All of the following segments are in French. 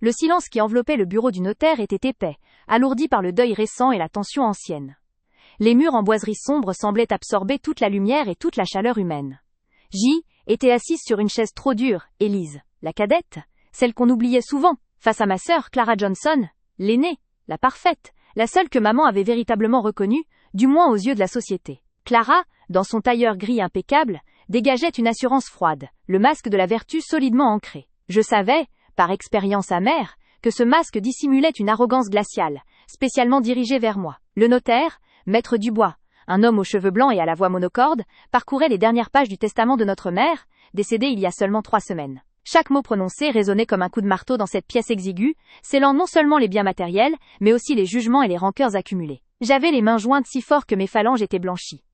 Le silence qui enveloppait le bureau du notaire était épais, alourdi par le deuil récent et la tension ancienne. Les murs en boiserie sombre semblaient absorber toute la lumière et toute la chaleur humaine. J était assise sur une chaise trop dure, et Lise, la cadette, celle qu'on oubliait souvent, face à ma sœur Clara Johnson, l'aînée, la parfaite, la seule que maman avait véritablement reconnue, du moins aux yeux de la société. Clara, dans son tailleur gris impeccable, dégageait une assurance froide, le masque de la vertu solidement ancré. Je savais, par expérience amère, que ce masque dissimulait une arrogance glaciale, spécialement dirigée vers moi. Le notaire, Maître Dubois, un homme aux cheveux blancs et à la voix monocorde, parcourait les dernières pages du testament de notre mère, décédée il y a seulement 3 semaines. Chaque mot prononcé résonnait comme un coup de marteau dans cette pièce exiguë, scellant non seulement les biens matériels, mais aussi les jugements et les rancœurs accumulées. J'avais les mains jointes si fort que mes phalanges étaient blanchies.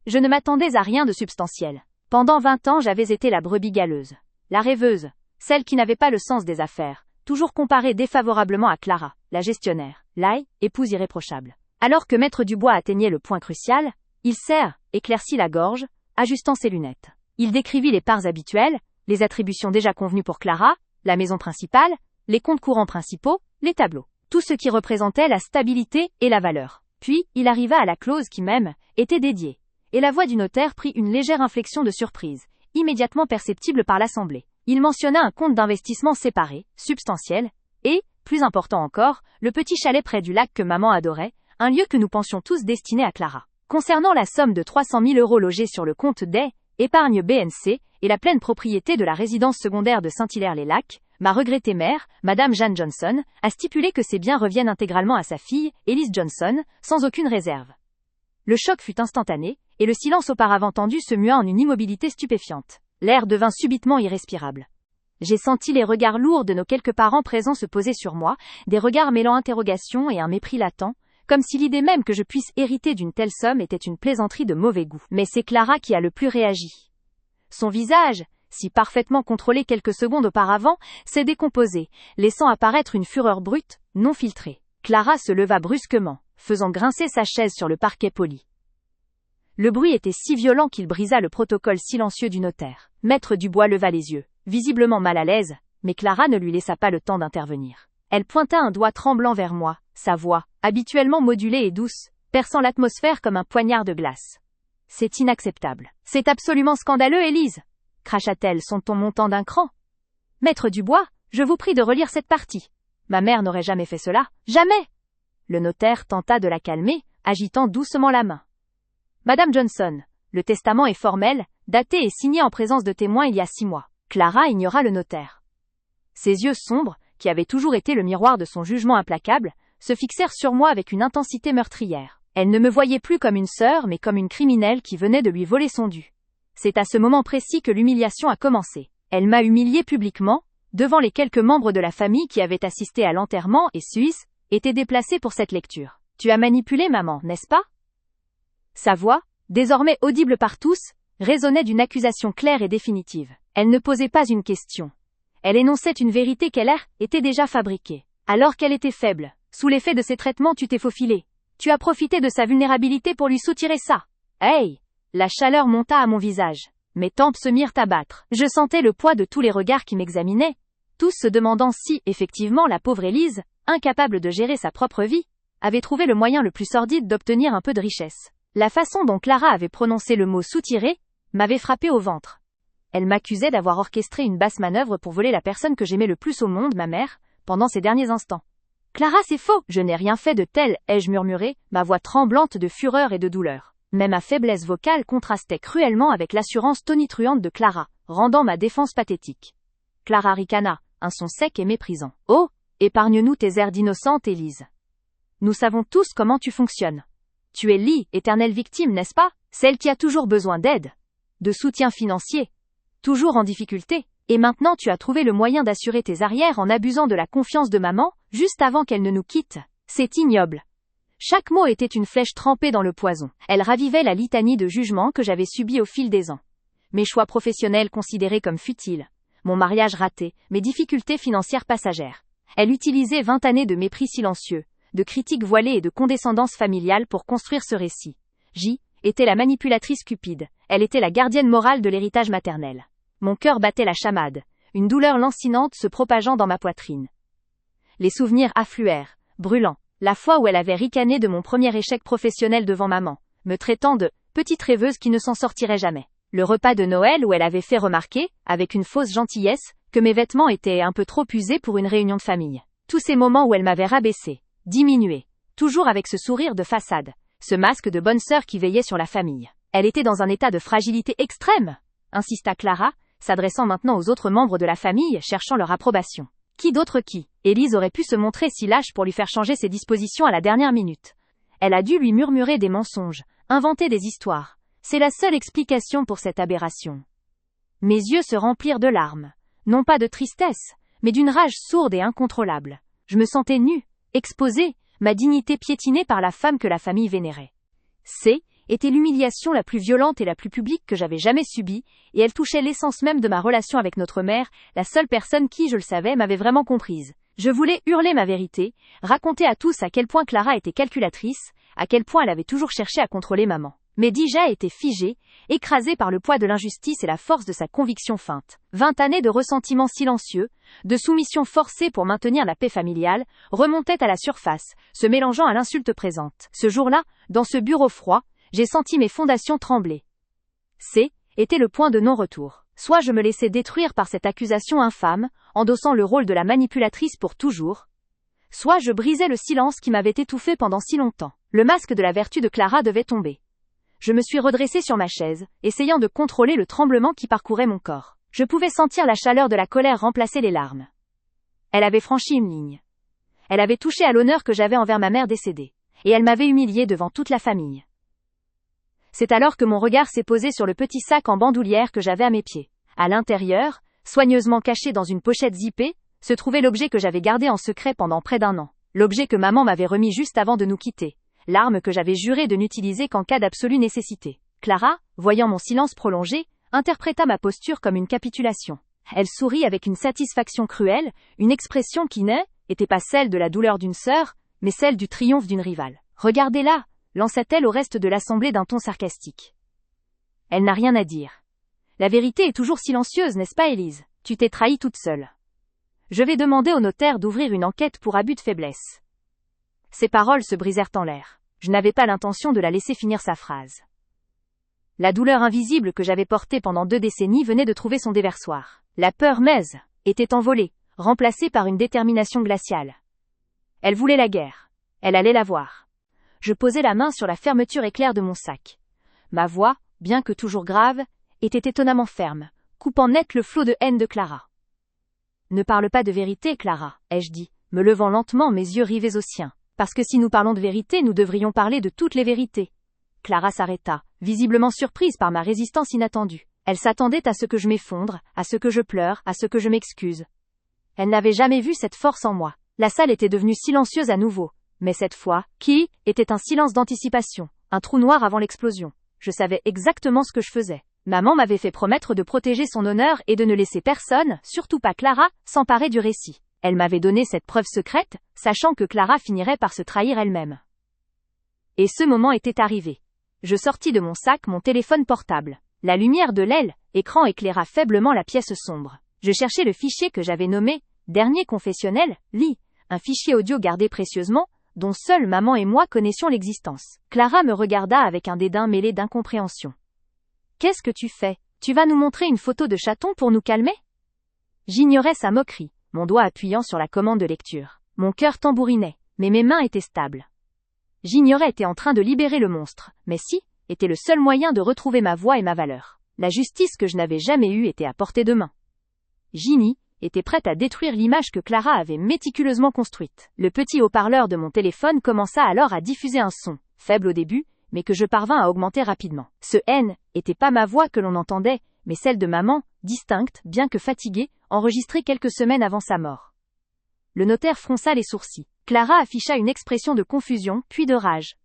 Je ne m'attendais à rien de substantiel. Pendant 20 ans, j'avais été la brebis galeuse, la rêveuse, celle qui n'avait pas le sens des affaires, toujours comparée défavorablement à Clara, la gestionnaire, épouse irréprochable. Alors que Maître Dubois atteignait le point crucial, il éclaircit la gorge, ajustant ses lunettes. Il décrivit les parts habituelles, les attributions déjà convenues pour Clara, la maison principale, les comptes courants principaux, les tableaux. Tout ce qui représentait la stabilité et la valeur. Puis, il arriva à la clause qui même était dédiée. Et la voix du notaire prit une légère inflexion de surprise, immédiatement perceptible par l'Assemblée. Il mentionna un compte d'investissement séparé, substantiel, et, plus important encore, le petit chalet près du lac que maman adorait, un lieu que nous pensions tous destiné à Clara. Concernant la somme de 300 000 € logée sur le compte des épargnes BNC et la pleine propriété de la résidence secondaire de Saint-Hilaire-les-Lacs, ma regrettée mère, Madame Jeanne Johnson, a stipulé que ces biens reviennent intégralement à sa fille, Elise Johnson, sans aucune réserve. Le choc fut instantané, et le silence auparavant tendu se mua en une immobilité stupéfiante. L'air devint subitement irrespirable. J'ai senti les regards lourds de nos quelques parents présents se poser sur moi, des regards mêlant interrogation et un mépris latent, comme si l'idée même que je puisse hériter d'une telle somme était une plaisanterie de mauvais goût. Mais c'est Clara qui a le plus réagi. Son visage, si parfaitement contrôlé quelques secondes auparavant, s'est décomposé, laissant apparaître une fureur brute, non filtrée. Clara se leva brusquement, faisant grincer sa chaise sur le parquet poli. Le bruit était si violent qu'il brisa le protocole silencieux du notaire. Maître Dubois leva les yeux, visiblement mal à l'aise, mais Clara ne lui laissa pas le temps d'intervenir. Elle pointa un doigt tremblant vers moi, sa voix, habituellement modulée et douce, perçant l'atmosphère comme un poignard de glace. « C'est inacceptable. C'est absolument scandaleux, Élise !» cracha-t-elle, son ton montant d'un cran. « Maître Dubois, je vous prie de relire cette partie. Ma mère n'aurait jamais fait cela. Jamais !» Le notaire tenta de la calmer, agitant doucement la main. « Madame Johnson, le testament est formel, daté et signé en présence de témoins il y a 6 mois. » Clara ignora le notaire. Ses yeux sombres, qui avaient toujours été le miroir de son jugement implacable, se fixèrent sur moi avec une intensité meurtrière. Elle ne me voyait plus comme une sœur mais comme une criminelle qui venait de lui voler son dû. C'est à ce moment précis que l'humiliation a commencé. Elle m'a humiliée publiquement, devant les quelques membres de la famille qui avaient assisté à l'enterrement et étaient déplacés pour cette lecture. « Tu as manipulé maman, n'est-ce pas ?» Sa voix, désormais audible par tous, résonnait d'une accusation claire et définitive. Elle ne posait pas une question. Elle énonçait une vérité qu'elle était déjà fabriquée. Alors qu'elle était faible, sous l'effet de ses traitements tu t'es faufilé. Tu as profité de sa vulnérabilité pour lui soutirer ça. Hey! La chaleur monta à mon visage. Mes tempes se mirent à battre. Je sentais le poids de tous les regards qui m'examinaient, tous se demandant si, effectivement, la pauvre Élise, incapable de gérer sa propre vie, avait trouvé le moyen le plus sordide d'obtenir un peu de richesse. La façon dont Clara avait prononcé le mot « soutirer » m'avait frappé au ventre. Elle m'accusait d'avoir orchestré une basse manœuvre pour voler la personne que j'aimais le plus au monde, ma mère, pendant ces derniers instants. « Clara, c'est faux! Je n'ai rien fait de tel, ai-je murmuré, ma voix tremblante de fureur et de douleur. Mais ma faiblesse vocale contrastait cruellement avec l'assurance tonitruante de Clara, rendant ma défense pathétique. Clara ricana, un son sec et méprisant. « Oh! Épargne-nous tes airs d'innocente, Élise. Nous savons tous comment tu fonctionnes. Tu es éternelle victime, n'est-ce pas? Celle qui a toujours besoin d'aide, de soutien financier, toujours en difficulté. Et maintenant tu as trouvé le moyen d'assurer tes arrières en abusant de la confiance de maman, juste avant qu'elle ne nous quitte. C'est ignoble. » Chaque mot était une flèche trempée dans le poison. Elle ravivait la litanie de jugements que j'avais subis au fil des ans. Mes choix professionnels considérés comme futiles, mon mariage raté, mes difficultés financières passagères. Elle utilisait 20 années de mépris silencieux, de critiques voilées et de condescendance familiale pour construire ce récit. J était la manipulatrice cupide. Elle était la gardienne morale de l'héritage maternel. Mon cœur battait la chamade, une douleur lancinante se propageant dans ma poitrine. Les souvenirs affluèrent, brûlants. La fois où elle avait ricané de mon premier échec professionnel devant maman, me traitant de « petite rêveuse qui ne s'en sortirait jamais ». Le repas de Noël où elle avait fait remarquer, avec une fausse gentillesse, que mes vêtements étaient un peu trop usés pour une réunion de famille. Tous ces moments où elle m'avait rabaissé, diminué, toujours avec ce sourire de façade, ce masque de bonne sœur qui veillait sur la famille. Elle était dans un état de fragilité extrême, insista Clara, s'adressant maintenant aux autres membres de la famille, cherchant leur approbation. Qui d'autre qui, Élise aurait pu se montrer si lâche pour lui faire changer ses dispositions à la dernière minute. Elle a dû lui murmurer des mensonges, inventer des histoires. C'est la seule explication pour cette aberration. Mes yeux se remplirent de larmes. Non pas de tristesse, mais d'une rage sourde et incontrôlable. Je me sentais nue, exposée, ma dignité piétinée par la femme que la famille vénérait. Était l'humiliation la plus violente et la plus publique que j'avais jamais subie, et elle touchait l'essence même de ma relation avec notre mère, la seule personne qui, je le savais, m'avait vraiment comprise. Je voulais hurler ma vérité, raconter à tous à quel point Clara était calculatrice, à quel point elle avait toujours cherché à contrôler maman. Mais Dija était figée, écrasée par le poids de l'injustice et la force de sa conviction feinte. 20 années de ressentiment silencieux, de soumission forcée pour maintenir la paix familiale, remontaient à la surface, se mélangeant à l'insulte présente. Ce jour-là, dans ce bureau froid, j'ai senti mes fondations trembler. Était le point de non-retour. Soit je me laissais détruire par cette accusation infâme, endossant le rôle de la manipulatrice pour toujours, soit je brisais le silence qui m'avait étouffé pendant si longtemps. Le masque de la vertu de Clara devait tomber. Je me suis redressée sur ma chaise, essayant de contrôler le tremblement qui parcourait mon corps. Je pouvais sentir la chaleur de la colère remplacer les larmes. Elle avait franchi une ligne. Elle avait touché à l'honneur que j'avais envers ma mère décédée. Et elle m'avait humiliée devant toute la famille. C'est alors que mon regard s'est posé sur le petit sac en bandoulière que j'avais à mes pieds. À l'intérieur, soigneusement caché dans une pochette zippée, se trouvait l'objet que j'avais gardé en secret pendant près d'1 an. L'objet que maman m'avait remis juste avant de nous quitter. L'arme que j'avais juré de n'utiliser qu'en cas d'absolue nécessité. Clara, voyant mon silence prolongé, interpréta ma posture comme une capitulation. Elle sourit avec une satisfaction cruelle, une expression qui n'était pas celle de la douleur d'une sœur, mais celle du triomphe d'une rivale. « Regardez-la !» lança-t-elle au reste de l'assemblée d'un ton sarcastique. Elle n'a rien à dire. La vérité est toujours silencieuse, n'est-ce pas, Élise? Tu t'es trahie toute seule. Je vais demander au notaire d'ouvrir une enquête pour abus de faiblesse. Ses paroles se brisèrent en l'air. Je n'avais pas l'intention de la laisser finir sa phrase. La douleur invisible que j'avais portée pendant 2 décennies venait de trouver son déversoir. La peur était envolée, remplacée par une détermination glaciale. Elle voulait la guerre. Elle allait la voir. Je posai la main sur la fermeture éclair de mon sac. Ma voix, bien que toujours grave, était étonnamment ferme, coupant net le flot de haine de Clara. « Ne parle pas de vérité, Clara, ai-je dit, me levant lentement mes yeux rivés aux siens. Parce que si nous parlons de vérité, nous devrions parler de toutes les vérités. » Clara s'arrêta, visiblement surprise par ma résistance inattendue. Elle s'attendait à ce que je m'effondre, à ce que je pleure, à ce que je m'excuse. Elle n'avait jamais vu cette force en moi. La salle était devenue silencieuse à nouveau. Mais cette fois, était un silence d'anticipation, un trou noir avant l'explosion. Je savais exactement ce que je faisais. Maman m'avait fait promettre de protéger son honneur et de ne laisser personne, surtout pas Clara, s'emparer du récit. Elle m'avait donné cette preuve secrète, sachant que Clara finirait par se trahir elle-même. Et ce moment était arrivé. Je sortis de mon sac mon téléphone portable. La lumière de l'écran éclaira faiblement la pièce sombre. Je cherchais le fichier que j'avais nommé « Dernier confessionnel, un fichier audio gardé précieusement, dont seule maman et moi connaissions l'existence. Clara me regarda avec un dédain mêlé d'incompréhension. « Qu'est-ce que tu fais? Tu vas nous montrer une photo de chaton pour nous calmer ?» J'ignorais sa moquerie, mon doigt appuyant sur la commande de lecture. Mon cœur tambourinait, mais mes mains étaient stables. J'ignorais était en train de libérer le monstre, mais était le seul moyen de retrouver ma voix et ma valeur. La justice que je n'avais jamais eue était à portée de main. Ginny était prête à détruire l'image que Clara avait méticuleusement construite. Le petit haut-parleur de mon téléphone commença alors à diffuser un son, faible au début, mais que je parvins à augmenter rapidement. Ce était pas ma voix que l'on entendait, mais celle de maman, distincte, bien que fatiguée, enregistrée quelques semaines avant sa mort. Le notaire fronça les sourcils. Clara afficha une expression de confusion, puis de rage.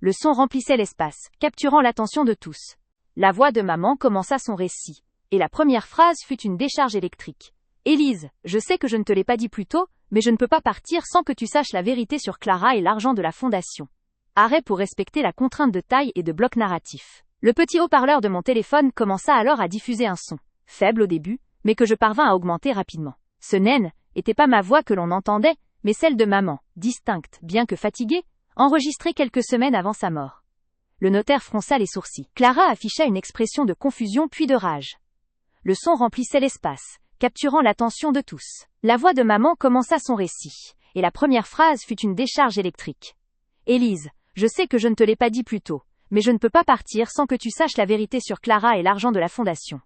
Le son remplissait l'espace, capturant l'attention de tous. La voix de maman commença son récit, et la première phrase fut une décharge électrique. « Élise, je sais que je ne te l'ai pas dit plus tôt, mais je ne peux pas partir sans que tu saches la vérité sur Clara et l'argent de la fondation. » Arrêt pour respecter la contrainte de taille et de bloc narratif. Le petit haut-parleur de mon téléphone commença alors à diffuser un son, faible au début, mais que je parvins à augmenter rapidement. Ce n'était pas ma voix que l'on entendait, mais celle de maman, distincte, bien que fatiguée, enregistrée quelques semaines avant sa mort. Le notaire fronça les sourcils. Clara afficha une expression de confusion puis de rage. Le son remplissait l'espace, capturant l'attention de tous. La voix de maman commença son récit, et la première phrase fut une décharge électrique. « Élise, je sais que je ne te l'ai pas dit plus tôt, mais je ne peux pas partir sans que tu saches la vérité sur Clara et l'argent de la fondation. »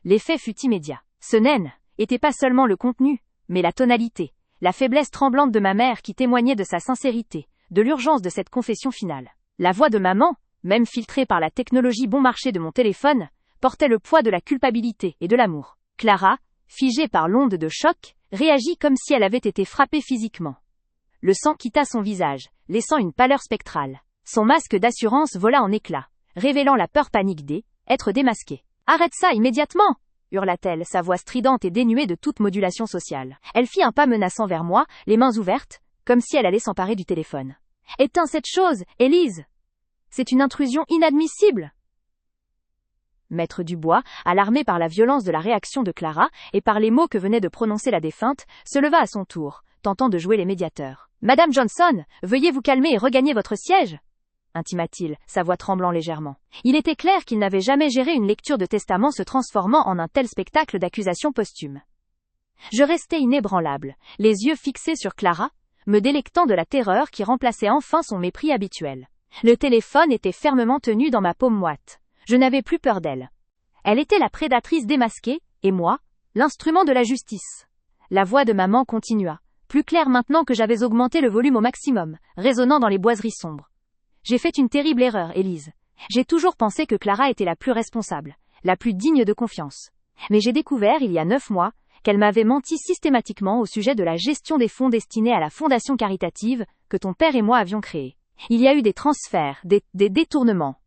L'effet fut immédiat. Ce n'était pas seulement le contenu, mais la tonalité, la faiblesse tremblante de ma mère qui témoignait de sa sincérité, de l'urgence de cette confession finale. La voix de maman, même filtrée par la technologie bon marché de mon téléphone, portait le poids de la culpabilité et de l'amour. Clara, figée par l'onde de choc, réagit comme si elle avait été frappée physiquement. Le sang quitta son visage, laissant une pâleur spectrale. Son masque d'assurance vola en éclats, révélant la peur panique d'être démasquée. « Arrête ça immédiatement !» hurla-t-elle, sa voix stridente et dénuée de toute modulation sociale. Elle fit un pas menaçant vers moi, les mains ouvertes, comme si elle allait s'emparer du téléphone. « Éteins cette chose, Élise ! C'est une intrusion inadmissible !» Maître Dubois, alarmé par la violence de la réaction de Clara et par les mots que venait de prononcer la défunte, se leva à son tour, tentant de jouer les médiateurs. « Madame Johnson, veuillez vous calmer et regagner votre siège !» intima-t-il, sa voix tremblant légèrement. Il était clair qu'il n'avait jamais géré une lecture de testament se transformant en un tel spectacle d'accusations posthumes. Je restais inébranlable, les yeux fixés sur Clara, me délectant de la terreur qui remplaçait enfin son mépris habituel. Le téléphone était fermement tenu dans ma paume moite. Je n'avais plus peur d'elle. Elle était la prédatrice démasquée, et moi, l'instrument de la justice. La voix de maman continua, plus claire maintenant que j'avais augmenté le volume au maximum, résonnant dans les boiseries sombres. J'ai fait une terrible erreur, Élise. J'ai toujours pensé que Clara était la plus responsable, la plus digne de confiance. Mais j'ai découvert, il y a 9 mois, qu'elle m'avait menti systématiquement au sujet de la gestion des fonds destinés à la fondation caritative que ton père et moi avions créée. Il y a eu des transferts, des détournements.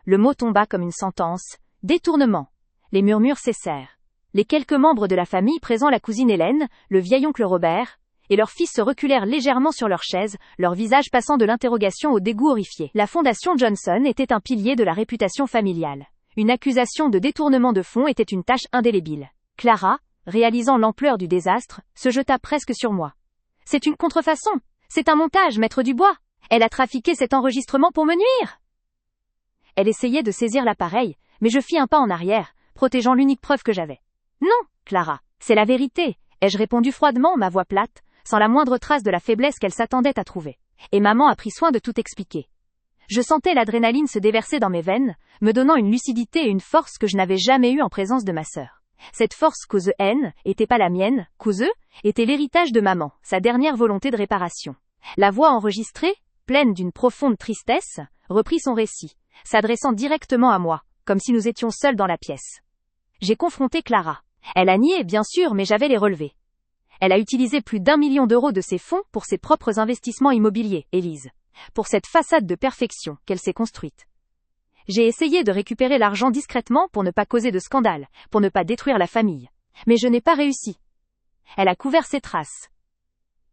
Le mot tomba comme une sentence. Détournement. Les murmures cessèrent. Les quelques membres de la famille présents, la cousine Hélène, le vieil oncle Robert, et leurs fils se reculèrent légèrement sur leurs chaises, leur visage passant de l'interrogation au dégoût horrifié. La fondation Johnson était un pilier de la réputation familiale. Une accusation de détournement de fonds était une tâche indélébile. Clara, réalisant l'ampleur du désastre, se jeta presque sur moi. « C'est une contrefaçon. C'est un montage, maître Dubois. Elle a trafiqué cet enregistrement pour me nuire. » Elle essayait de saisir l'appareil, mais je fis un pas en arrière, protégeant l'unique preuve que j'avais. « Non, Clara, c'est la vérité, » ai-je répondu froidement, ma voix plate, sans la moindre trace de la faiblesse qu'elle s'attendait à trouver. Et maman a pris soin de tout expliquer. Je sentais l'adrénaline se déverser dans mes veines, me donnant une lucidité et une force que je n'avais jamais eue en présence de ma sœur. Cette force cause n'était pas la mienne, cause était l'héritage de maman, sa dernière volonté de réparation. La voix enregistrée, pleine d'une profonde tristesse, reprit son récit, s'adressant directement à moi, comme si nous étions seuls dans la pièce. J'ai confronté Clara. Elle a nié, bien sûr, mais j'avais les relevés. Elle a utilisé plus d'1 million d'euros de ses fonds pour ses propres investissements immobiliers, Élise. Pour cette façade de perfection qu'elle s'est construite. J'ai essayé de récupérer l'argent discrètement pour ne pas causer de scandale, pour ne pas détruire la famille. Mais je n'ai pas réussi. Elle a couvert ses traces.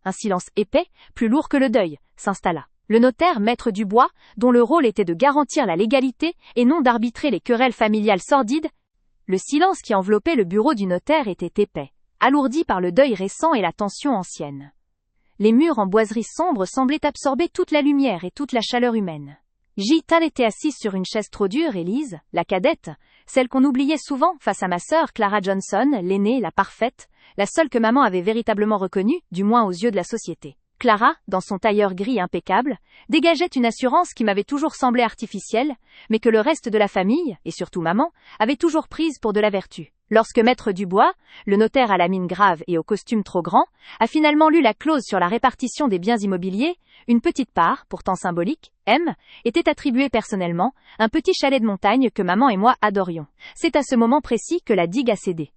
Un silence épais, plus lourd que le deuil, s'installa. Le notaire, maître Dubois, dont le rôle était de garantir la légalité et non d'arbitrer les querelles familiales sordides, le silence qui enveloppait le bureau du notaire était épais, alourdi par le deuil récent et la tension ancienne. Les murs en boiserie sombre semblaient absorber toute la lumière et toute la chaleur humaine. Gita était assise sur une chaise trop dure, Élise, la cadette, celle qu'on oubliait souvent face à ma sœur Clara Johnson, l'aînée, la parfaite, la seule que maman avait véritablement reconnue, du moins aux yeux de la société. Clara, dans son tailleur gris impeccable, dégageait une assurance qui m'avait toujours semblé artificielle, mais que le reste de la famille, et surtout maman, avait toujours prise pour de la vertu. Lorsque maître Dubois, le notaire à la mine grave et au costume trop grand, a finalement lu la clause sur la répartition des biens immobiliers, une petite part, pourtant symbolique, était attribuée personnellement, un petit chalet de montagne que maman et moi adorions. C'est à ce moment précis que la digue a cédé.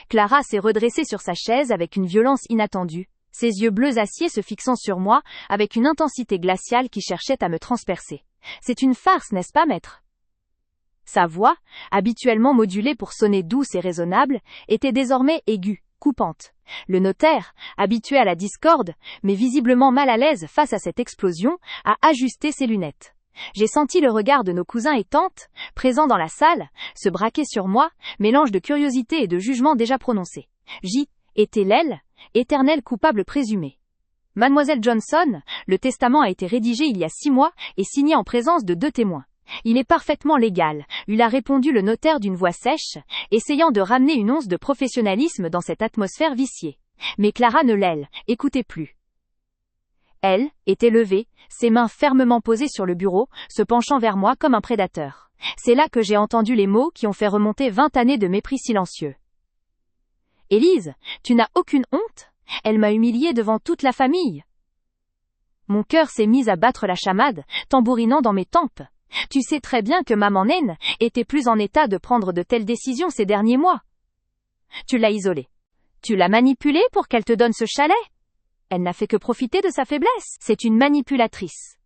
Clara s'est redressée sur sa chaise avec une violence inattendue, ses yeux bleus acier se fixant sur moi avec une intensité glaciale qui cherchait à me transpercer. C'est une farce, n'est-ce pas, maître ? Sa voix, habituellement modulée pour sonner douce et raisonnable, était désormais aiguë, coupante. Le notaire, habitué à la discorde, mais visiblement mal à l'aise face à cette explosion, a ajusté ses lunettes. J'ai senti le regard de nos cousins et tantes, présents dans la salle, se braquer sur moi, mélange de curiosité et de jugement déjà prononcé. Était l'aile, éternel coupable présumé. Mademoiselle Johnson, le testament a été rédigé il y a 6 mois et signé en présence de 2 témoins. Il est parfaitement légal, lui a répondu le notaire d'une voix sèche, essayant de ramener une once de professionnalisme dans cette atmosphère viciée. Mais Clara ne écoutait plus. Elle était levée, ses mains fermement posées sur le bureau, se penchant vers moi comme un prédateur. C'est là que j'ai entendu les mots qui ont fait remonter 20 années de mépris silencieux. « Élise, tu n'as aucune honte ? Elle m'a humiliée devant toute la famille. » Mon cœur s'est mis à battre la chamade, tambourinant dans mes tempes. Tu sais très bien que maman naine était plus en état de prendre de telles décisions ces derniers mois. Tu l'as isolée. Tu l'as manipulée pour qu'elle te donne ce chalet. Elle n'a fait que profiter de sa faiblesse. C'est une manipulatrice.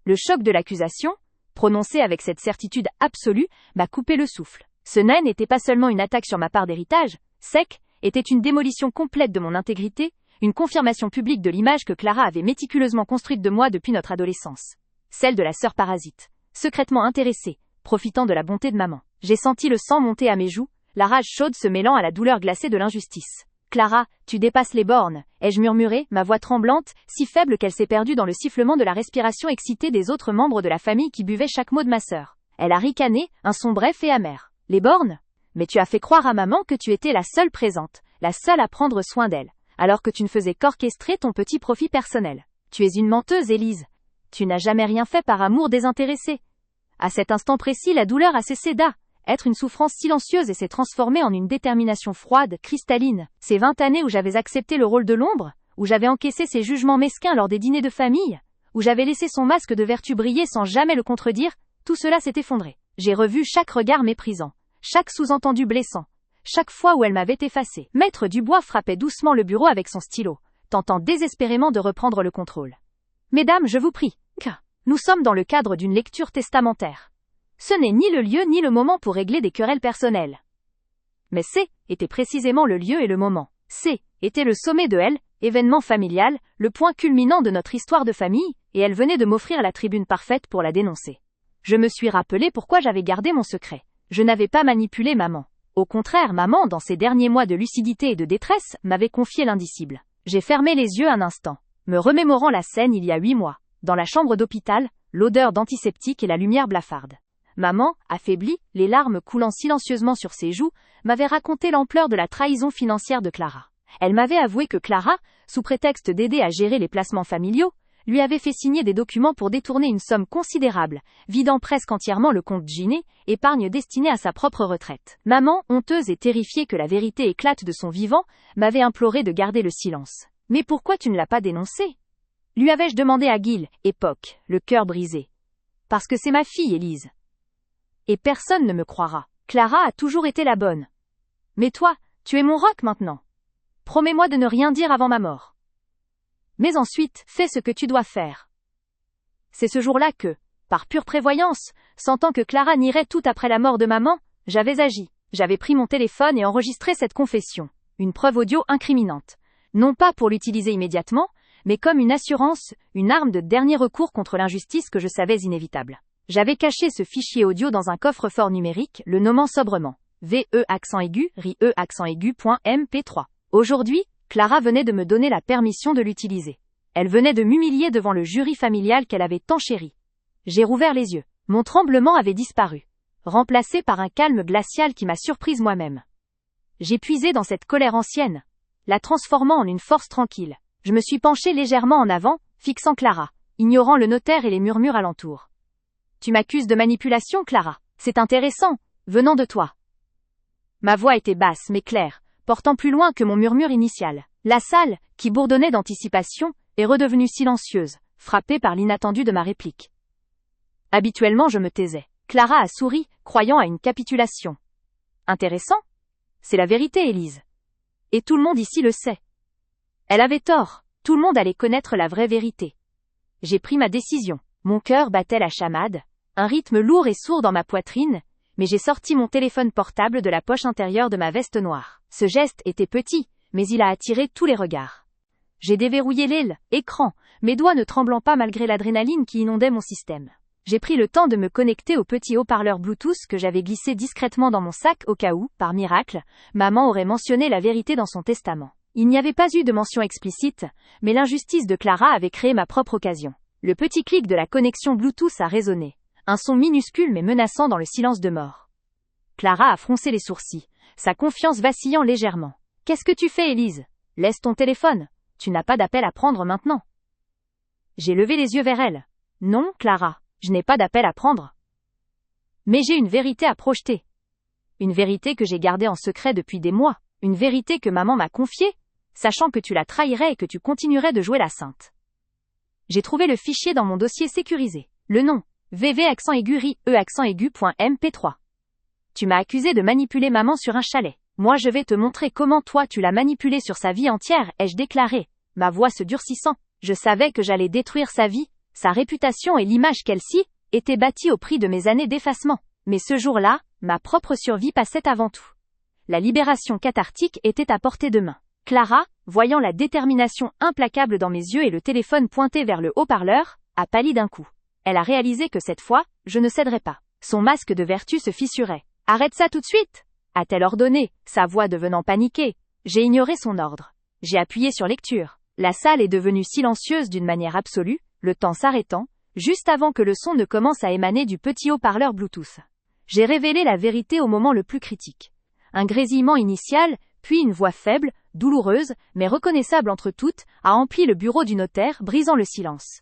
Le choc de l'accusation, prononcé avec cette certitude absolue, m'a coupé le souffle. Ce n'était pas seulement une attaque sur ma part d'héritage, sec, était une démolition complète de mon intégrité, une confirmation publique de l'image que Clara avait méticuleusement construite de moi depuis notre adolescence. Celle de la sœur parasite, secrètement intéressée, profitant de la bonté de maman. J'ai senti le sang monter à mes joues, la rage chaude se mêlant à la douleur glacée de l'injustice. « Clara, tu dépasses les bornes », ai-je murmuré, ma voix tremblante, si faible qu'elle s'est perdue dans le sifflement de la respiration excitée des autres membres de la famille qui buvaient chaque mot de ma sœur. Elle a ricané, un son bref et amer. « Les bornes ? Mais tu as fait croire à maman que tu étais la seule présente, la seule à prendre soin d'elle, alors que tu ne faisais qu'orchestrer ton petit profit personnel. Tu es une menteuse, Élise. Tu n'as jamais rien fait par amour désintéressé. » À cet instant précis, la douleur a cessé d'être une souffrance silencieuse et s'est transformée en une détermination froide, cristalline. Ces 20 années où j'avais accepté le rôle de l'ombre, où j'avais encaissé ses jugements mesquins lors des dîners de famille, où j'avais laissé son masque de vertu briller sans jamais le contredire, tout cela s'est effondré. J'ai revu chaque regard méprisant, chaque sous-entendu blessant, chaque fois où elle m'avait effacé. Maître Dubois frappait doucement le bureau avec son stylo, tentant désespérément de reprendre le contrôle. « Mesdames, je vous prie, nous sommes dans le cadre d'une lecture testamentaire. Ce n'est ni le lieu ni le moment pour régler des querelles personnelles. » Mais était précisément le lieu et le moment. Était le sommet de événement familial, le point culminant de notre histoire de famille, et elle venait de m'offrir la tribune parfaite pour la dénoncer. Je me suis rappelé pourquoi j'avais gardé mon secret. Je n'avais pas manipulé maman. Au contraire, maman, dans ces derniers mois de lucidité et de détresse, m'avait confié l'indicible. J'ai fermé les yeux un instant, me remémorant la scène il y a 8 mois. Dans la chambre d'hôpital, l'odeur d'antiseptique et la lumière blafarde. Maman, affaiblie, les larmes coulant silencieusement sur ses joues, m'avait raconté l'ampleur de la trahison financière de Clara. Elle m'avait avoué que Clara, sous prétexte d'aider à gérer les placements familiaux, lui avait fait signer des documents pour détourner une somme considérable, vidant presque entièrement le compte Ginée, épargne destinée à sa propre retraite. Maman, honteuse et terrifiée que la vérité éclate de son vivant, m'avait imploré de garder le silence. « Mais pourquoi tu ne l'as pas dénoncé ?» lui avais-je demandé à époque, le cœur brisé. « Parce que c'est ma fille, Élise. Et personne ne me croira. Clara a toujours été la bonne. Mais toi, tu es mon roc maintenant. Promets-moi de ne rien dire avant ma mort. Mais ensuite, fais ce que tu dois faire. » C'est ce jour-là que, par pure prévoyance, sentant que Clara nierait tout après la mort de maman, j'avais agi. J'avais pris mon téléphone et enregistré cette confession, une preuve audio incriminante. Non pas pour l'utiliser immédiatement, mais comme une assurance, une arme de dernier recours contre l'injustice que je savais inévitable. J'avais caché ce fichier audio dans un coffre-fort numérique, le nommant sobrement VE_RIE_MP3. Aujourd'hui, Clara venait de me donner la permission de l'utiliser. Elle venait de m'humilier devant le jury familial qu'elle avait tant chéri. J'ai rouvert les yeux. Mon tremblement avait disparu, remplacé par un calme glacial qui m'a surprise moi-même. J'ai puisé dans cette colère ancienne, la transformant en une force tranquille. Je me suis penché légèrement en avant, fixant Clara, ignorant le notaire et les murmures alentour. « Tu m'accuses de manipulation, Clara. C'est intéressant, venant de toi. » Ma voix était basse mais claire, portant plus loin que mon murmure initial. La salle, qui bourdonnait d'anticipation, est redevenue silencieuse, frappée par l'inattendu de ma réplique. Habituellement je me taisais. Clara a souri, croyant à une capitulation. « Intéressant ? C'est la vérité, Élise. Et tout le monde ici le sait. » Elle avait tort, tout le monde allait connaître la vraie vérité. J'ai pris ma décision. Mon cœur battait la chamade, un rythme lourd et sourd dans ma poitrine, mais j'ai sorti mon téléphone portable de la poche intérieure de ma veste noire. Ce geste était petit, mais il a attiré tous les regards. J'ai déverrouillé l'écran, mes doigts ne tremblant pas malgré l'adrénaline qui inondait mon système. J'ai pris le temps de me connecter au petit haut-parleur Bluetooth que j'avais glissé discrètement dans mon sac au cas où, par miracle, maman aurait mentionné la vérité dans son testament. Il n'y avait pas eu de mention explicite, mais l'injustice de Clara avait créé ma propre occasion. Le petit clic de la connexion Bluetooth a résonné. Un son minuscule mais menaçant dans le silence de mort. Clara a froncé les sourcils, sa confiance vacillant légèrement. « Qu'est-ce que tu fais, Élise ? Laisse ton téléphone. Tu n'as pas d'appel à prendre maintenant. » J'ai levé les yeux vers elle. « Non, Clara, je n'ai pas d'appel à prendre. Mais j'ai une vérité à projeter. Une vérité que j'ai gardée en secret depuis des mois. Une vérité que maman m'a confiée, sachant que tu la trahirais et que tu continuerais de jouer la sainte. » J'ai trouvé le fichier dans mon dossier sécurisé. Le nom, vv_ri_e_point_mp3. Tu m'as accusé de manipuler maman sur un chalet. Moi je vais te montrer comment toi tu l'as manipulée sur sa vie entière, ai-je déclaré, ma voix se durcissant. Je savais que j'allais détruire sa vie, sa réputation et l'image qu'elle-ci était bâtie au prix de mes années d'effacement. Mais ce jour-là, ma propre survie passait avant tout. La libération cathartique était à portée de main. Clara, voyant la détermination implacable dans mes yeux et le téléphone pointé vers le haut-parleur, a pâli d'un coup. Elle a réalisé que cette fois, je ne céderais pas. Son masque de vertu se fissurait. « Arrête ça tout de suite !» a-t-elle ordonné, sa voix devenant paniquée. J'ai ignoré son ordre. J'ai appuyé sur lecture. La salle est devenue silencieuse d'une manière absolue, le temps s'arrêtant, juste avant que le son ne commence à émaner du petit haut-parleur Bluetooth. J'ai révélé la vérité au moment le plus critique. Un grésillement initial, puis une voix faible, douloureuse, mais reconnaissable entre toutes, a empli le bureau du notaire, brisant le silence.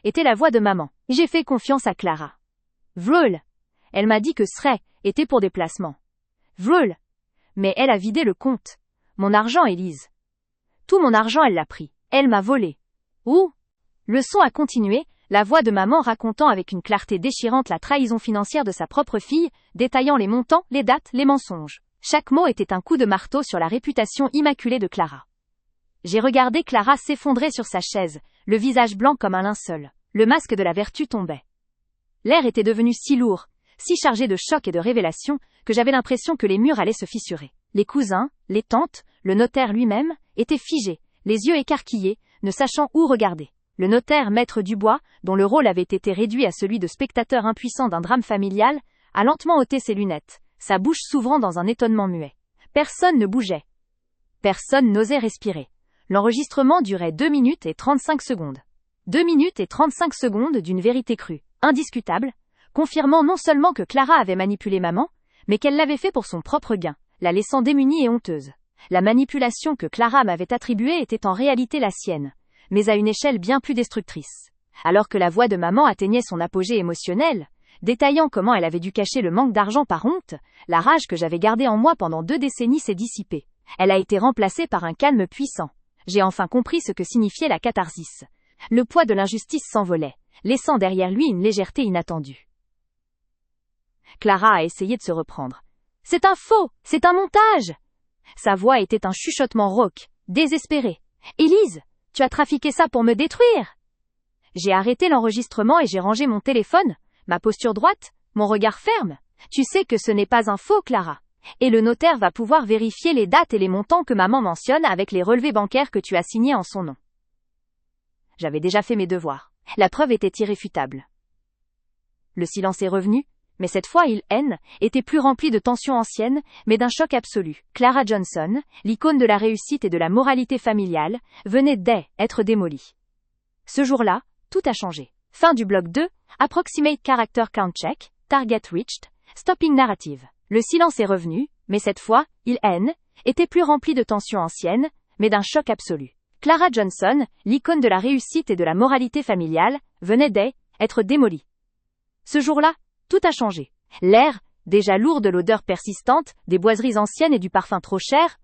Était la voix de maman. J'ai fait confiance à Clara. Vroul. Elle m'a dit que était pour des placements. Vroul. Mais elle a vidé le compte. Mon argent, Élise. Tout mon argent, elle l'a pris. Elle m'a volé. Ouh. Le son a continué, la voix de maman racontant avec une clarté déchirante la trahison financière de sa propre fille, détaillant les montants, les dates, les mensonges. Chaque mot était un coup de marteau sur la réputation immaculée de Clara. J'ai regardé Clara s'effondrer sur sa chaise, le visage blanc comme un linceul. Le masque de la vertu tombait. L'air était devenu si lourd, si chargé de chocs et de révélations, que j'avais l'impression que les murs allaient se fissurer. Les cousins, les tantes, le notaire lui-même, étaient figés, les yeux écarquillés, ne sachant où regarder. Le notaire maître Dubois, dont le rôle avait été réduit à celui de spectateur impuissant d'un drame familial, a lentement ôté ses lunettes, sa bouche s'ouvrant dans un étonnement muet. Personne ne bougeait. Personne n'osait respirer. L'enregistrement durait 2 minutes et 35 secondes. 2 minutes et 35 secondes d'une vérité crue, indiscutable, confirmant non seulement que Clara avait manipulé maman, mais qu'elle l'avait fait pour son propre gain, la laissant démunie et honteuse. La manipulation que Clara m'avait attribuée était en réalité la sienne, mais à une échelle bien plus destructrice. Alors que la voix de maman atteignait son apogée émotionnel, détaillant comment elle avait dû cacher le manque d'argent par honte, la rage que j'avais gardée en moi pendant 2 décennies s'est dissipée. Elle a été remplacée par un calme puissant. J'ai enfin compris ce que signifiait la catharsis. Le poids de l'injustice s'envolait, laissant derrière lui une légèreté inattendue. Clara a essayé de se reprendre. « C'est un faux! C'est un montage !» Sa voix était un chuchotement rauque, désespéré. « Élise, tu as trafiqué ça pour me détruire !» J'ai arrêté l'enregistrement et j'ai rangé mon téléphone, ma posture droite, mon regard ferme. « Tu sais que ce n'est pas un faux, Clara. Et le notaire va pouvoir vérifier les dates et les montants que maman mentionne avec les relevés bancaires que tu as signés en son nom. » J'avais déjà fait mes devoirs. La preuve était irréfutable. Le silence est revenu, mais cette fois était plus rempli de tensions anciennes, mais d'un choc absolu. Clara Johnson, l'icône de la réussite et de la moralité familiale, venait d'être démolie. Ce jour-là, tout a changé. Fin du bloc 2, Approximate Character Count Check, Target Reached, Stopping Narrative. Le silence est revenu, mais cette fois, était plus rempli de tensions anciennes, mais d'un choc absolu. Clara Johnson, l'icône de la réussite et de la moralité familiale, venait d'être démolie. Ce jour-là, tout a changé. L'air, déjà lourd de l'odeur persistante, des boiseries anciennes et du parfum trop cher.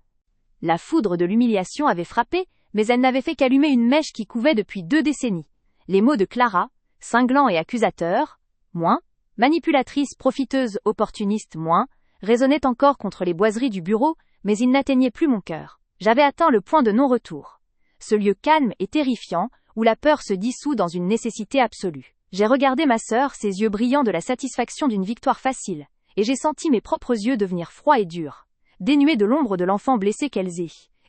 La foudre de l'humiliation avait frappé, mais elle n'avait fait qu'allumer une mèche qui couvait depuis 2 décennies. Les mots de Clara, cinglants et accusateurs, moins, manipulatrice, profiteuse, opportuniste, moins, résonnaient encore contre les boiseries du bureau, mais ils n'atteignaient plus mon cœur. J'avais atteint le point de non-retour. Ce lieu calme et terrifiant, où la peur se dissout dans une nécessité absolue. J'ai regardé ma sœur, ses yeux brillants de la satisfaction d'une victoire facile, et j'ai senti mes propres yeux devenir froids et durs, dénués de l'ombre de l'enfant blessé qu'elles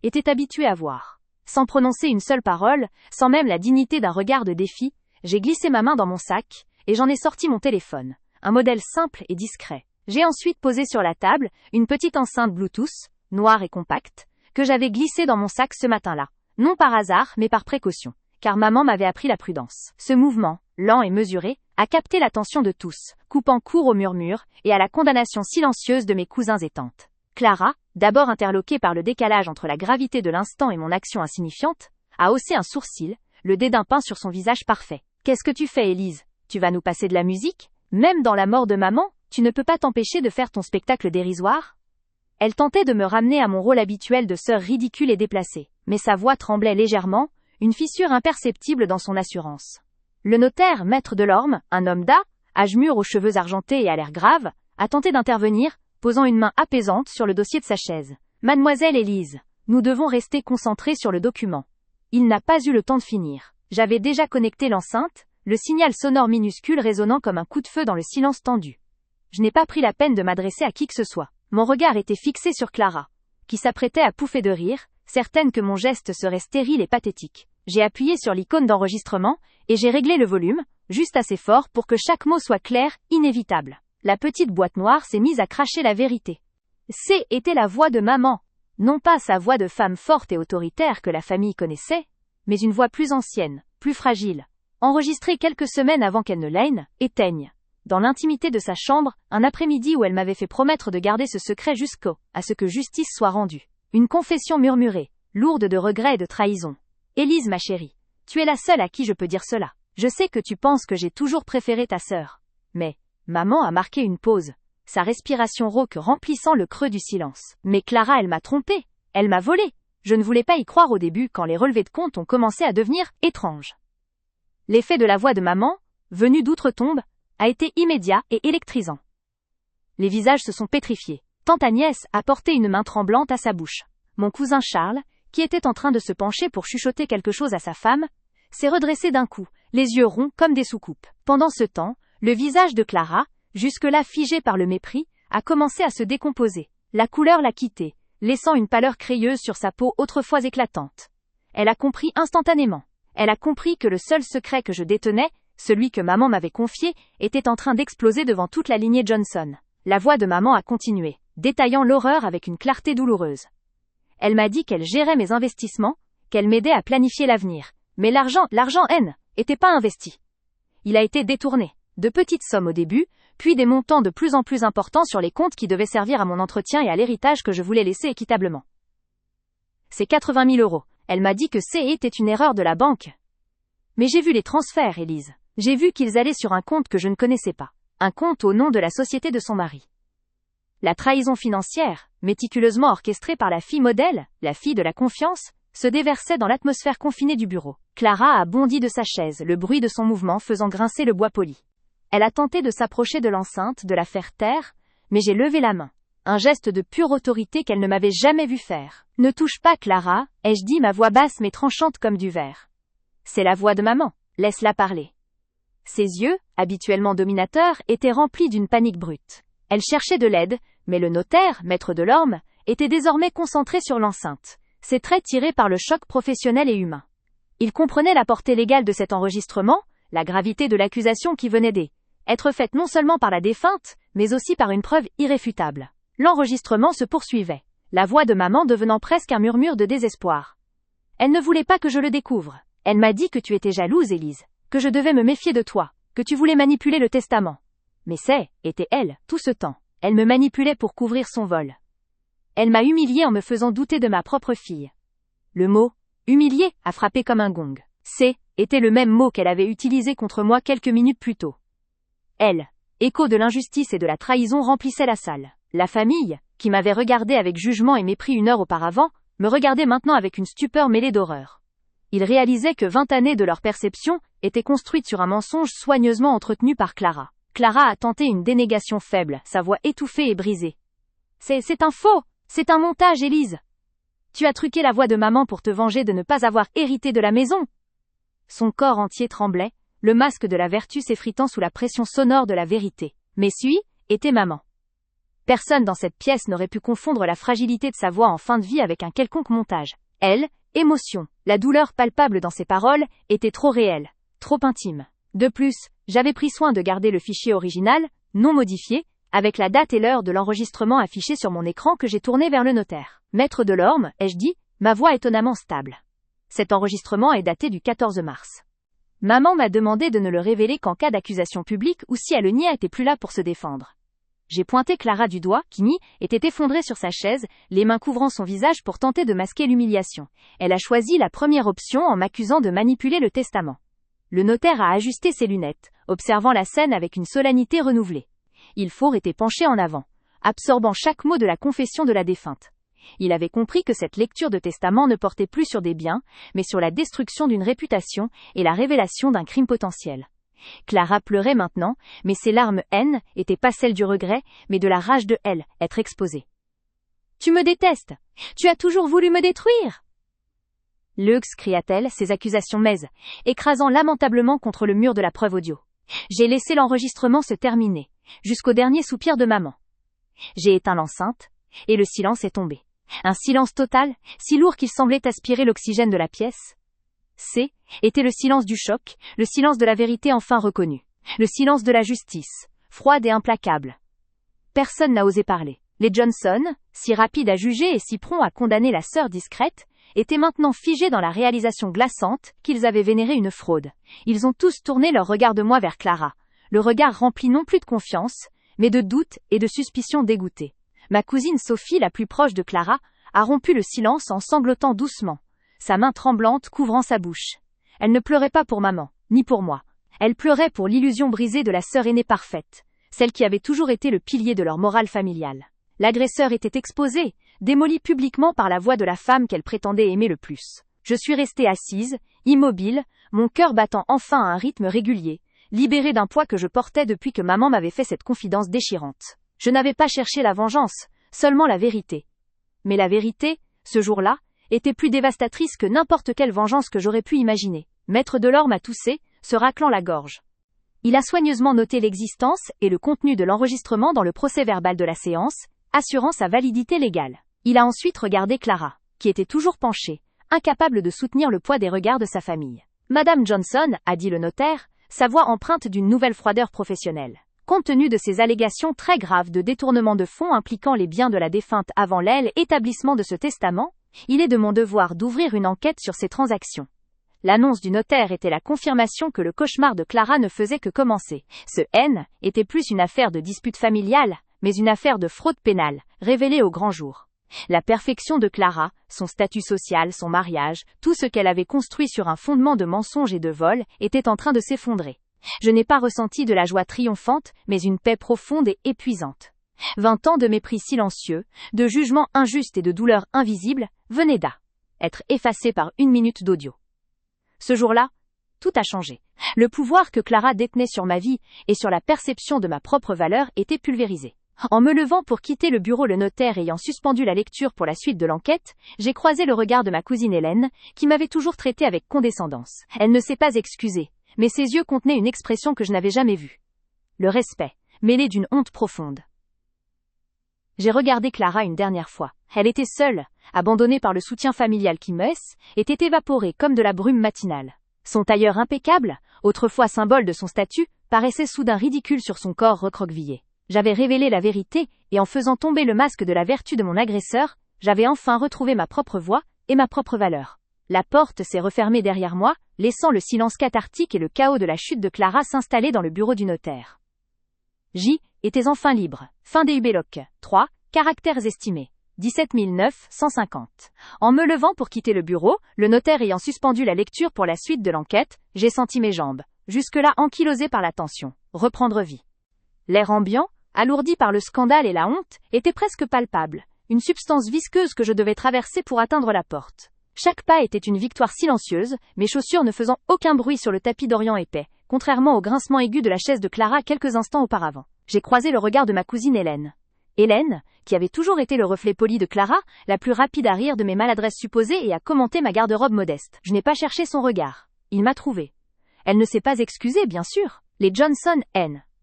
étaient habituées à voir. Sans prononcer une seule parole, sans même la dignité d'un regard de défi, j'ai glissé ma main dans mon sac, et j'en ai sorti mon téléphone, un modèle simple et discret. J'ai ensuite posé sur la table une petite enceinte Bluetooth, noire et compacte, que j'avais glissé dans mon sac ce matin-là. Non par hasard, mais par précaution, car maman m'avait appris la prudence. Ce mouvement, lent et mesuré, a capté l'attention de tous, coupant court aux murmures et à la condamnation silencieuse de mes cousins et tantes. Clara, d'abord interloquée par le décalage entre la gravité de l'instant et mon action insignifiante, a haussé un sourcil, le dédain peint sur son visage parfait. « Qu'est-ce que tu fais, Élise ? Tu vas nous passer de la musique ? Même dans la mort de maman, tu ne peux pas t'empêcher de faire ton spectacle dérisoire ?» Elle tentait de me ramener à mon rôle habituel de sœur ridicule et déplacée, mais sa voix tremblait légèrement, une fissure imperceptible dans son assurance. Le notaire, maître Delorme, un homme âge mûr aux cheveux argentés et à l'air grave, a tenté d'intervenir, posant une main apaisante sur le dossier de sa chaise. « Mademoiselle Élise, nous devons rester concentrés sur le document. » Il n'a pas eu le temps de finir. J'avais déjà connecté l'enceinte, le signal sonore minuscule résonnant comme un coup de feu dans le silence tendu. Je n'ai pas pris la peine de m'adresser à qui que ce soit. Mon regard était fixé sur Clara, qui s'apprêtait à pouffer de rire, certaine que mon geste serait stérile et pathétique. J'ai appuyé sur l'icône d'enregistrement, et j'ai réglé le volume, juste assez fort pour que chaque mot soit clair, inévitable. La petite boîte noire s'est mise à cracher la vérité. Était la voix de maman. Non pas sa voix de femme forte et autoritaire que la famille connaissait, mais une voix plus ancienne, plus fragile, enregistrée quelques semaines avant qu'elle ne éteigne, dans l'intimité de sa chambre, un après-midi où elle m'avait fait promettre de garder ce secret à ce que justice soit rendue. Une confession murmurée, lourde de regrets et de trahison. « Élise, ma chérie, tu es la seule à qui je peux dire cela. Je sais que tu penses que j'ai toujours préféré ta sœur. Mais, maman a marqué une pause, sa respiration rauque remplissant le creux du silence. Mais Clara, elle m'a trompée, elle m'a volé. Je ne voulais pas y croire au début quand les relevés de compte ont commencé à devenir étranges. » L'effet de la voix de maman, venue d'outre-tombe, a été immédiat et électrisant. Les visages se sont pétrifiés. Tante Agnès a porté une main tremblante à sa bouche. Mon cousin Charles, qui était en train de se pencher pour chuchoter quelque chose à sa femme, s'est redressé d'un coup, les yeux ronds comme des soucoupes. Pendant ce temps, le visage de Clara, jusque-là figé par le mépris, a commencé à se décomposer. La couleur l'a quitté, laissant une pâleur crayeuse sur sa peau autrefois éclatante. Elle a compris instantanément. Elle a compris que le seul secret que je détenais, celui que maman m'avait confié, était en train d'exploser devant toute la lignée Johnson. La voix de maman a continué, détaillant l'horreur avec une clarté douloureuse. Elle m'a dit qu'elle gérait mes investissements, qu'elle m'aidait à planifier l'avenir. Mais l'argent était pas investi. Il a été détourné. De petites sommes au début, puis des montants de plus en plus importants sur les comptes qui devaient servir à mon entretien et à l'héritage que je voulais laisser équitablement. C'est 80 000 €. Elle m'a dit que c'était une erreur de la banque. Mais j'ai vu les transferts, Élise. J'ai vu qu'ils allaient sur un compte que je ne connaissais pas. Un compte au nom de la société de son mari. La trahison financière, méticuleusement orchestrée par la fille modèle, la fille de la confiance, se déversait dans l'atmosphère confinée du bureau. Clara a bondi de sa chaise, le bruit de son mouvement faisant grincer le bois poli. Elle a tenté de s'approcher de l'enceinte, de la faire taire, mais j'ai levé la main. Un geste de pure autorité qu'elle ne m'avait jamais vu faire. « Ne touche pas, Clara », ai-je dit, ma voix basse mais tranchante comme du verre. C'est la voix de maman. Laisse-la parler. Ses yeux, habituellement dominateurs, étaient remplis d'une panique brute. Elle cherchait de l'aide, mais le notaire, maître Delorme, était désormais concentré sur l'enceinte, ses traits tirés par le choc professionnel et humain. Il comprenait la portée légale de cet enregistrement, la gravité de l'accusation qui venait d'être faite non seulement par la défunte, mais aussi par une preuve irréfutable. L'enregistrement se poursuivait, la voix de maman devenant presque un murmure de désespoir. Elle ne voulait pas que je le découvre. Elle m'a dit que tu étais jalouse, Élise, que je devais me méfier de toi, que tu voulais manipuler le testament. Mais était elle, tout ce temps. Elle me manipulait pour couvrir son vol. Elle m'a humiliée en me faisant douter de ma propre fille. Le mot « humilié » a frappé comme un gong. Était le même mot qu'elle avait utilisé contre moi quelques minutes plus tôt. Elle, écho de l'injustice et de la trahison, remplissait la salle. La famille, qui m'avait regardé avec jugement et mépris une heure auparavant, me regardait maintenant avec une stupeur mêlée d'horreur. Ils réalisaient que 20 années de leur perception étaient construites sur un mensonge soigneusement entretenu par Clara. Clara a tenté une dénégation faible, sa voix étouffée et brisée. C'est un faux, c'est un montage, Élise. Tu as truqué la voix de maman pour te venger de ne pas avoir hérité de la maison. Son corps entier tremblait, le masque de la vertu s'effritant sous la pression sonore de la vérité. Mais était maman. Personne dans cette pièce n'aurait pu confondre la fragilité de sa voix en fin de vie avec un quelconque montage. Elle, émotion, la douleur palpable dans ses paroles, était trop réelle, trop intime. De plus, j'avais pris soin de garder le fichier original, non modifié, avec la date et l'heure de l'enregistrement affichée sur mon écran que j'ai tourné vers le notaire. Maître Delorme, ai-je dit, ma voix étonnamment stable. Cet enregistrement est daté du 14 mars. Maman m'a demandé de ne le révéler qu'en cas d'accusation publique ou si elle le niait était plus là pour se défendre. J'ai pointé Clara du doigt, qui était effondrée sur sa chaise, les mains couvrant son visage pour tenter de masquer l'humiliation. Elle a choisi la première option en m'accusant de manipuler le testament. Le notaire a ajusté ses lunettes, observant la scène avec une solennité renouvelée. Il était penché en avant, absorbant chaque mot de la confession de la défunte. Il avait compris que cette lecture de testament ne portait plus sur des biens, mais sur la destruction d'une réputation et la révélation d'un crime potentiel. Clara pleurait maintenant, mais ses larmes étaient pas celles du regret, mais de la rage de être exposée. « Tu me détestes! Tu as toujours voulu me détruire !» Leux, cria-t-elle, ses accusations m'aisent, écrasant lamentablement contre le mur de la preuve audio. J'ai laissé l'enregistrement se terminer, jusqu'au dernier soupir de maman. J'ai éteint l'enceinte, et le silence est tombé. Un silence total, si lourd qu'il semblait aspirer l'oxygène de la pièce. Était le silence du choc, le silence de la vérité enfin reconnue. Le silence de la justice, froide et implacable. Personne n'a osé parler. Les Johnson, si rapides à juger et si prompts à condamner la sœur discrète, étaient maintenant figés dans la réalisation glaçante qu'ils avaient vénéré une fraude. Ils ont tous tourné leur regard de moi vers Clara. Le regard rempli non plus de confiance, mais de doute et de suspicion dégoûtée. Ma cousine Sophie, la plus proche de Clara, a rompu le silence en sanglotant doucement, sa main tremblante couvrant sa bouche. Elle ne pleurait pas pour maman, ni pour moi. Elle pleurait pour l'illusion brisée de la sœur aînée parfaite, celle qui avait toujours été le pilier de leur morale familiale. L'agresseur était exposé, démoli publiquement par la voix de la femme qu'elle prétendait aimer le plus. Je suis restée assise, immobile, mon cœur battant enfin à un rythme régulier, libérée d'un poids que je portais depuis que maman m'avait fait cette confidence déchirante. Je n'avais pas cherché la vengeance, seulement la vérité. Mais la vérité, ce jour-là, était plus dévastatrice que n'importe quelle vengeance que j'aurais pu imaginer. Maître Delorme a toussé, se raclant la gorge. Il a soigneusement noté l'existence et le contenu de l'enregistrement dans le procès-verbal de la séance, assurant sa validité légale. Il a ensuite regardé Clara, qui était toujours penchée, incapable de soutenir le poids des regards de sa famille. « Madame Johnson, a dit le notaire, sa voix empreinte d'une nouvelle froideur professionnelle. Compte tenu de ces allégations très graves de détournement de fonds impliquant les biens de la défunte avant l'établissement de ce testament, il est de mon devoir d'ouvrir une enquête sur ces transactions. » L'annonce du notaire était la confirmation que le cauchemar de Clara ne faisait que commencer. Ce était plus une affaire de dispute familiale, mais une affaire de fraude pénale, révélée au grand jour. La perfection de Clara, son statut social, son mariage, tout ce qu'elle avait construit sur un fondement de mensonges et de vol, était en train de s'effondrer. Je n'ai pas ressenti de la joie triomphante, mais une paix profonde et épuisante. 20 ans de mépris silencieux, de jugements injustes et de douleurs invisibles, venaient d'être effacés par 1 minute d'audio. Ce jour-là, tout a changé. Le pouvoir que Clara détenait sur ma vie et sur la perception de ma propre valeur était pulvérisé. En me levant pour quitter le bureau, le notaire ayant suspendu la lecture pour la suite de l'enquête, j'ai croisé le regard de ma cousine Hélène, qui m'avait toujours traité avec condescendance. Elle ne s'est pas excusée, mais ses yeux contenaient une expression que je n'avais jamais vue. Le respect, mêlé d'une honte profonde. J'ai regardé Clara une dernière fois. Elle était seule, abandonnée par le soutien familial qui était évaporé comme de la brume matinale. Son tailleur impeccable, autrefois symbole de son statut, paraissait soudain ridicule sur son corps recroquevillé. J'avais révélé la vérité, et en faisant tomber le masque de la vertu de mon agresseur, j'avais enfin retrouvé ma propre voix et ma propre valeur. La porte s'est refermée derrière moi, laissant le silence cathartique et le chaos de la chute de Clara s'installer dans le bureau du notaire. Étais enfin libre. Fin des Ubéloc. 3. Caractères estimés. 17 950. En me levant pour quitter le bureau, le notaire ayant suspendu la lecture pour la suite de l'enquête, j'ai senti mes jambes, jusque-là ankylosées par la tension, reprendre vie. L'air ambiant, alourdi par le scandale et la honte, était presque palpable, une substance visqueuse que je devais traverser pour atteindre la porte. Chaque pas était une victoire silencieuse, mes chaussures ne faisant aucun bruit sur le tapis d'Orient épais, contrairement au grincement aigu de la chaise de Clara quelques instants auparavant. J'ai croisé le regard de ma cousine Hélène. Hélène, qui avait toujours été le reflet poli de Clara, la plus rapide à rire de mes maladresses supposées et à commenter ma garde-robe modeste. Je n'ai pas cherché son regard. Il m'a trouvé. Elle ne s'est pas excusée, bien sûr. Les Johnson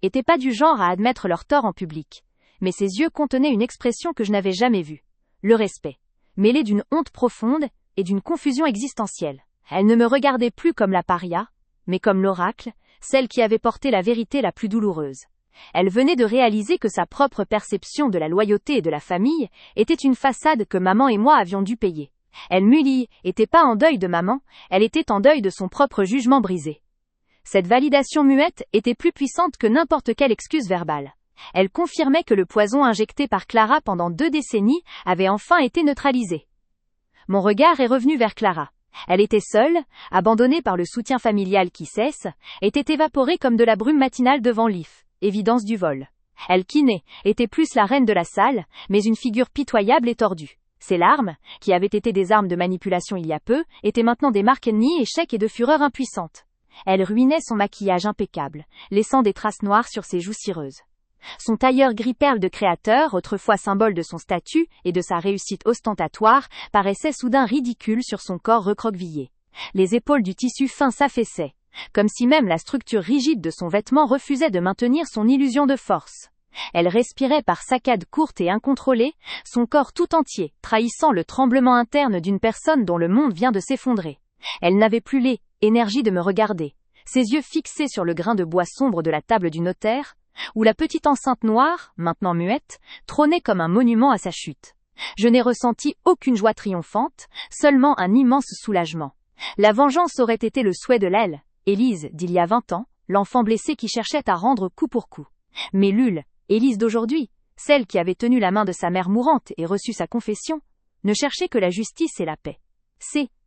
étaient pas du genre à admettre leur tort en public. Mais ses yeux contenaient une expression que je n'avais jamais vue. Le respect, mêlé d'une honte profonde et d'une confusion existentielle. Elle ne me regardait plus comme la paria, mais comme l'oracle, celle qui avait porté la vérité la plus douloureuse. Elle venait de réaliser que sa propre perception de la loyauté et de la famille était une façade que maman et moi avions dû payer. Elle, Mully, était pas en deuil de maman, elle était en deuil de son propre jugement brisé. Cette validation muette était plus puissante que n'importe quelle excuse verbale. Elle confirmait que le poison injecté par Clara pendant 2 décennies avait enfin été neutralisé. Mon regard est revenu vers Clara. Elle était seule, abandonnée par le soutien familial qui cesse, était évaporée comme de la brume matinale devant l'if, évidence du vol. Elle, Kiné, était plus la reine de la salle, mais une figure pitoyable et tordue. Ses larmes, qui avaient été des armes de manipulation il y a peu, étaient maintenant des marques ennemies, échecs et de fureur impuissante. Elle ruinait son maquillage impeccable, laissant des traces noires sur ses joues cireuses. Son tailleur gris perle de créateur, autrefois symbole de son statut et de sa réussite ostentatoire, paraissait soudain ridicule sur son corps recroquevillé. Les épaules du tissu fin s'affaissaient, comme si même la structure rigide de son vêtement refusait de maintenir son illusion de force. Elle respirait par saccades courtes et incontrôlées, son corps tout entier, trahissant le tremblement interne d'une personne dont le monde vient de s'effondrer. Elle n'avait plus l'énergie de me regarder, ses yeux fixés sur le grain de bois sombre de la table du notaire, où la petite enceinte noire, maintenant muette, trônait comme un monument à sa chute. Je n'ai ressenti aucune joie triomphante, seulement un immense soulagement. La vengeance aurait été le souhait de l'aile, Élise d'il y a 20 ans, l'enfant blessé qui cherchait à rendre coup pour coup. Mais Lul, Élise d'aujourd'hui, celle qui avait tenu la main de sa mère mourante et reçu sa confession, ne cherchait que la justice et la paix.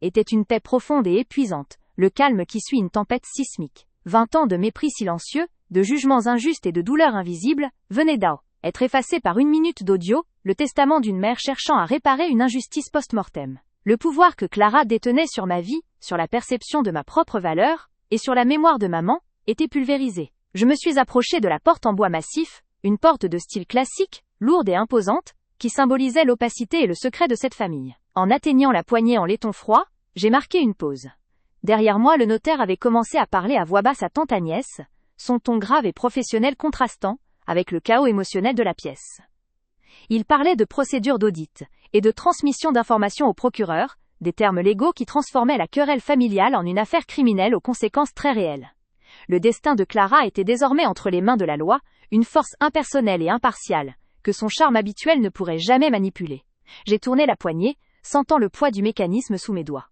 Était une paix profonde et épuisante, le calme qui suit une tempête sismique. 20 ans de mépris silencieux, de jugements injustes et de douleurs invisibles, venaient être effacés par 1 minute d'audio, le testament d'une mère cherchant à réparer une injustice post-mortem. Le pouvoir que Clara détenait sur ma vie, sur la perception de ma propre valeur, et sur la mémoire de maman, était pulvérisé. Je me suis approché de la porte en bois massif, une porte de style classique, lourde et imposante, qui symbolisait l'opacité et le secret de cette famille. En atteignant la poignée en laiton froid, j'ai marqué une pause. Derrière moi, le notaire avait commencé à parler à voix basse à tante Agnès, son ton grave et professionnel contrastant avec le chaos émotionnel de la pièce. Il parlait de procédure d'audit et de transmission d'informations au procureur, des termes légaux qui transformaient la querelle familiale en une affaire criminelle aux conséquences très réelles. Le destin de Clara était désormais entre les mains de la loi, une force impersonnelle et impartiale, que son charme habituel ne pourrait jamais manipuler. J'ai tourné la poignée, sentant le poids du mécanisme sous mes doigts.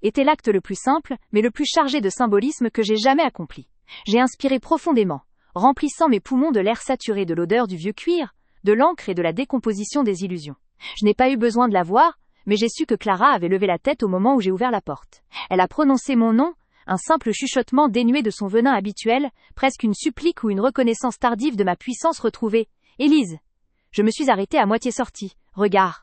Était l'acte le plus simple, mais le plus chargé de symbolisme que j'ai jamais accompli. J'ai inspiré profondément, remplissant mes poumons de l'air saturé de l'odeur du vieux cuir, de l'encre et de la décomposition des illusions. Je n'ai pas eu besoin de la voir, mais j'ai su que Clara avait levé la tête au moment où j'ai ouvert la porte. Elle a prononcé mon nom, un simple chuchotement dénué de son venin habituel, presque une supplique ou une reconnaissance tardive de ma puissance retrouvée. « Élise !» Je me suis arrêtée à moitié sortie, regard